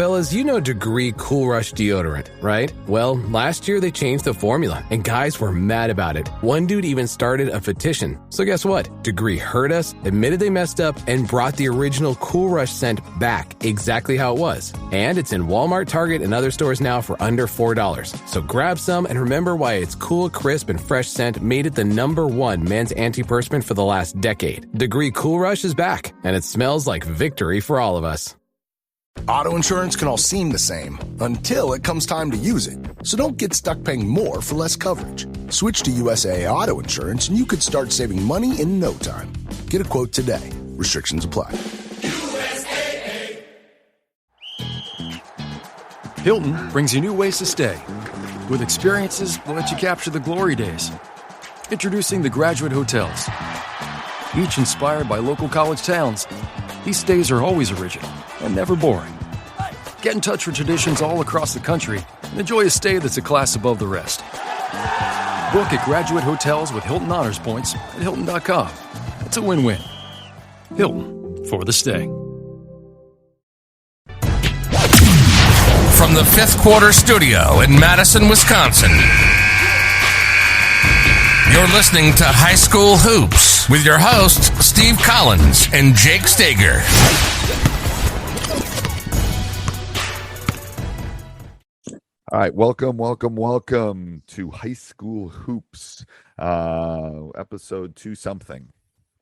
Fellas, you know Degree Cool Rush deodorant, right? Well, last year they changed the formula, and guys were mad about it. One dude even started a petition. So guess what? Degree heard us, admitted they messed up, and brought the original Cool Rush scent back exactly how it was. And it's in Walmart, Target, and other stores now for under $4. So grab some and remember why its cool, crisp, and fresh scent made it the #1 men's antiperspirant for the last decade. Degree Cool Rush is back, and it smells like victory for all of us. Auto insurance can all seem the same until it comes time to use it. So don't get stuck paying more for less coverage. Switch to USAA Auto Insurance and you could start saving money in no time. Get a quote today. Restrictions apply. USAA. Hilton brings you new ways to stay. With experiences that let you capture the glory days. Introducing the Graduate Hotels. Each inspired by local college towns, these stays are always original and never boring. Get in touch with traditions all across the country and enjoy a stay that's a class above the rest. Book at Graduate Hotels with Hilton Honors Points at Hilton.com. It's a win-win. Hilton, for the stay. From the Fifth Quarter Studio in Madison, Wisconsin, you're listening to High School Hoops with your hosts, Steve Collins and Jake Stager. All right, welcome to High School Hoops, episode 2-something,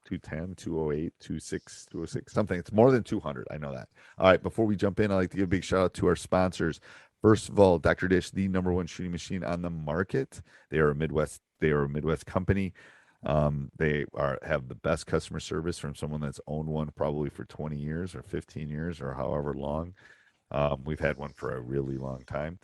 210, 208, 26, 206, something. It's more than 200, I know that. All right, before we jump in, I'd like to give a big shout out to our sponsors. First of all, Dr. Dish, the #1 shooting machine on the market. They are a Midwest company. They have the best customer service from someone that's owned one probably for 20 years or 15 years or however long. We've had one for a really long time.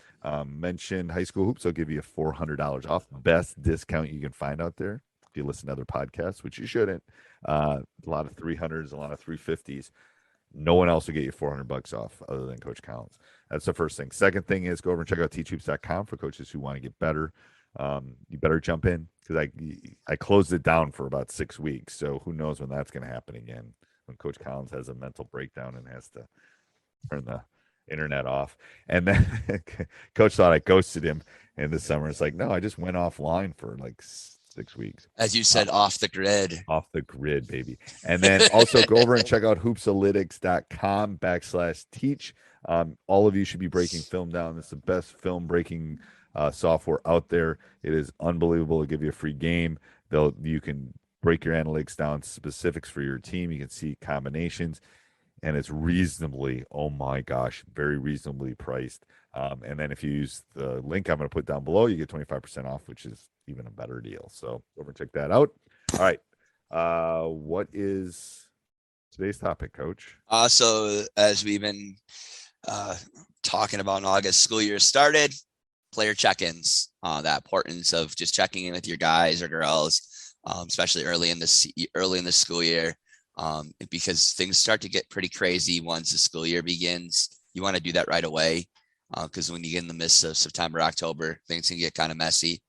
Mention High School Hoops, they'll give you $400 off. Best discount you can find out there if you listen to other podcasts, which you shouldn't. A lot of 300s, a lot of 350s. No one else will get you $400 off other than Coach Collins. That's the first thing. Second thing is go over and check out teachhoops.com for coaches who want to get better. You better jump in because I closed it down for about 6 weeks. So who knows when that's going to happen again, when Coach Collins has a mental breakdown and has to turn the internet off. And then Coach thought I ghosted him in the summer. It's like, no, I just went offline for like 6 weeks. As you said, off the grid. Off the grid, baby. And then also go over and check out hoopsalytics.com/teach. All of you should be breaking film down. It's the best film breaking software out there. It is unbelievable. It'll give you a free game. You can break your analytics down, specifics for your team. You can see combinations. And it's reasonably, oh my gosh, very reasonably priced. And then if you use the link I'm going to put down below, you get 25% off, which is even a better deal. So go over and check that out. All right. What is today's topic, Coach? So as we've been talking about in August, school year started, player check-ins, the importance of just checking in with your guys or girls, especially early in the school year. Because things start to get pretty crazy once the school year begins. You want to do that right away because when you get in the midst of September, October, things can get kind of messy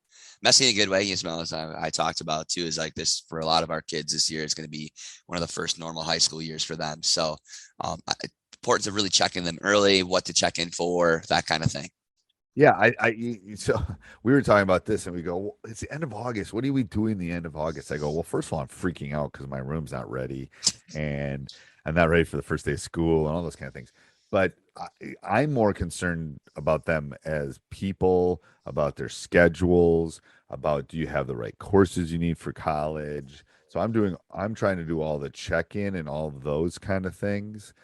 in a good way. As well as I talked about too, is like this for a lot of our kids this year is going to be one of the first normal high school years for them. So importance of really checking them early, what to check in for, that kind of thing. Yeah, so we were talking about this and we go, well, it's the end of August. What are we doing the end of August? I go, well, first of all, I'm freaking out because my room's not ready and I'm not ready for the first day of school and all those kind of things. But I'm more concerned about them as people, about their schedules, about do you have the right courses you need for college? So I'm trying to do all the check-in and all those kind of things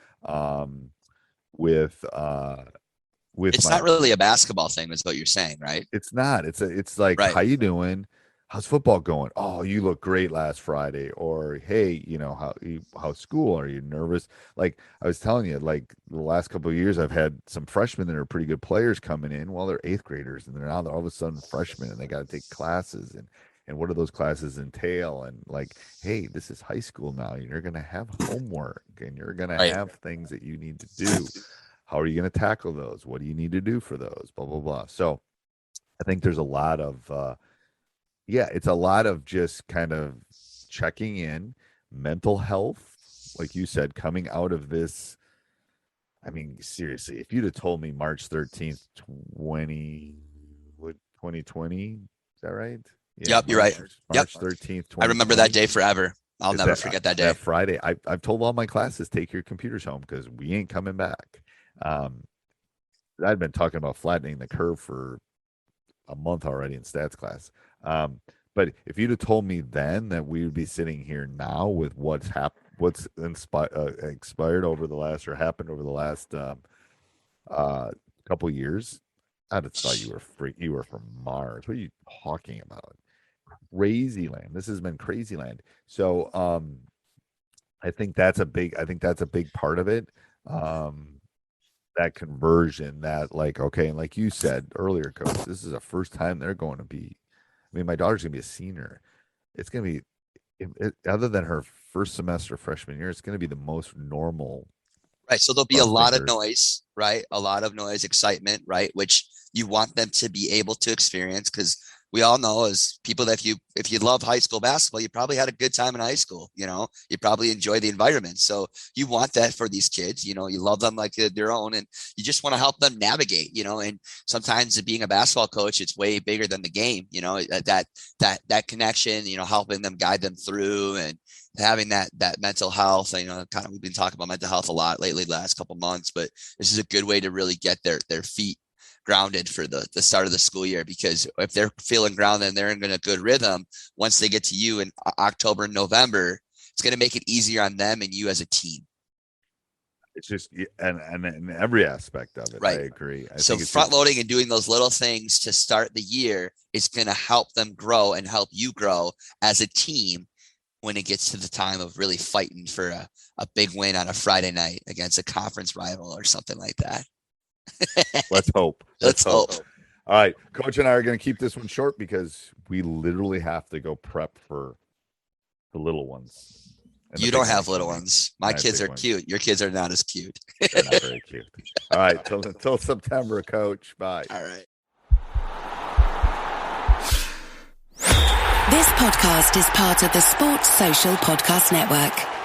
it's not really a basketball thing is what you're saying, right? It's not. It's like, right. How you doing? How's football going? Oh, you look great last Friday. Or, hey, how's school? Are you nervous? Like I was telling you, like the last couple of years, I've had some freshmen that are pretty good players coming in. Well, they're 8th graders and they're all of a sudden freshmen and they got to take classes and what do those classes entail? And like, hey, this is high school now. You're going to have homework and you're going to have things that you need to do. How are you going to tackle those? What do you need to do for those? Blah, blah, blah. So I think there's a lot of, it's a lot of just kind of checking in, mental health, like you said, coming out of this I mean, seriously, if you'd have told me March 13th, 2020, is that right? Yeah, Yep, you're right. March 13th, 2020. I remember that day forever. I'll never forget that day. That Friday, I've told all my classes, take your computers home because we ain't coming back. I'd been talking about flattening the curve for a month already in stats class. But if you'd have told me then that we would be sitting here now with what's expired over the last, or happened over the last couple years, I'd have thought you were from Mars. What are you talking about? Crazy land. This has been crazy land. So I think that's a big part of it. That conversion, that like, okay, and like you said earlier, Coach, this is the first time they're going to be, I mean, my daughter's gonna be a senior. It's gonna be, other than her first semester freshman year, it's gonna be the most normal. Right. So there'll be a lot of noise, right? A lot of noise, excitement, right? Which you want them to be able to experience, because we all know as people that if you love high school basketball, you probably had a good time in high school. You probably enjoy the environment. So you want that for these kids. You love them like their own, and you just want to help them navigate. And sometimes being a basketball coach, it's way bigger than the game. That connection. Helping them, guide them through, and having that mental health. Kind of we've been talking about mental health a lot lately, the last couple of months, but this is a good way to really get their feet grounded for the start of the school year, because if they're feeling grounded and they're in a good rhythm, once they get to you in October and November, it's going to make it easier on them and you as a team. It's just, and in every aspect of it, right. I agree. So front loading and doing those little things to start the year is going to help them grow and help you grow as a team when it gets to the time of really fighting for a big win on a Friday night against a conference rival or something like that. Let's hope. Let's hope. All right. Coach and I are going to keep this one short because we literally have to go prep for the little ones. You don't have little ones. My kids are cute. Your kids are not as cute. They're not very cute. All right. Till September, Coach. Bye. All right. This podcast is part of the Sports Social Podcast Network.